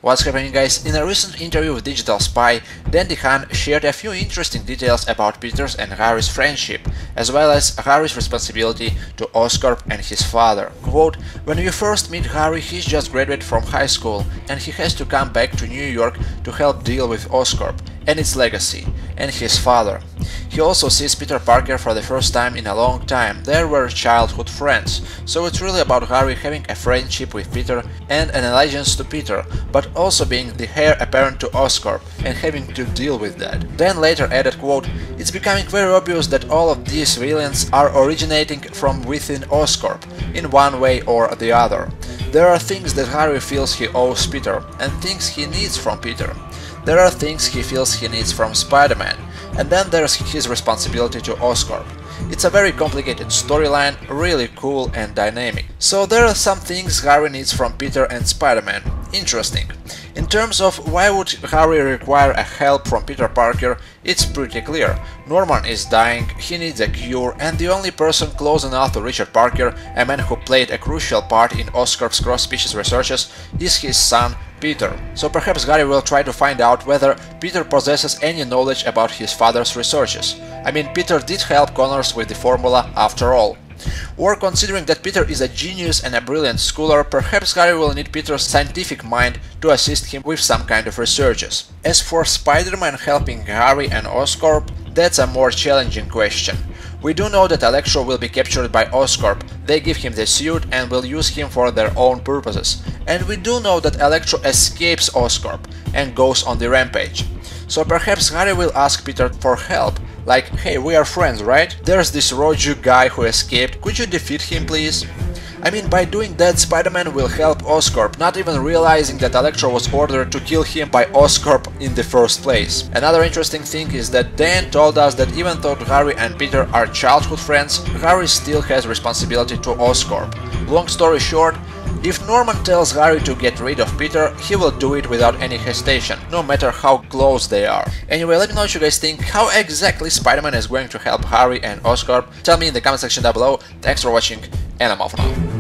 What's happening, guys? In a recent interview with Digital Spy, Dehaan shared a few interesting details about Peter's and Harry's friendship, as well as Harry's responsibility to Oscorp and his father. Quote, "When you first meet Harry, he's just graduated from high school and he has to come back to New York to help deal with Oscorp and its legacy, and his father. He also sees Peter Parker for the first time in a long time. They were childhood friends, so it's really about Harry having a friendship with Peter and an allegiance to Peter, but also being the heir apparent to Oscorp and having to deal with that." Dan later added, quote, "It's becoming very obvious that all of these villains are originating from within Oscorp, in one way or the other. There are things that Harry feels he owes Peter, and things he needs from Peter. There are things he feels he needs from Spider-Man, and then there's his responsibility to Oscorp. It's a very complicated storyline, really cool and dynamic. So there are some things Harry needs from Peter and Spider-Man. Interesting. In terms of why would Harry require a help from Peter Parker, it's pretty clear. Norman is dying, he needs a cure, and the only person close enough to Richard Parker, a man who played a crucial part in Oscorp's cross-species researches, is his son, Peter. So perhaps Harry will try to find out whether Peter possesses any knowledge about his father's researches. I mean, Peter did help Connors with the formula after all. Or considering that Peter is a genius and a brilliant scholar, perhaps Harry will need Peter's scientific mind to assist him with some kind of researches. As for Spider-Man helping Harry and Oscorp, that's a more challenging question. We do know that Electro will be captured by Oscorp, they give him the suit and will use him for their own purposes. And we do know that Electro escapes Oscorp and goes on the rampage. So perhaps Harry will ask Peter for help, like, "Hey, we are friends, right? There's this Roju guy who escaped, could you defeat him, please?" I mean, by doing that, Spider-Man will help Oscorp, not even realizing that Electro was ordered to kill him by Oscorp in the first place. Another interesting thing is that Dane told us that even though Harry and Peter are childhood friends, Harry still has responsibility to Oscorp. Long story short, if Norman tells Harry to get rid of Peter, he will do it without any hesitation, no matter how close they are. Anyway, let me know what you guys think, how exactly Spider-Man is going to help Harry and Oscorp. Tell me in the comment section down below. Thanks for watching, and I'm off now.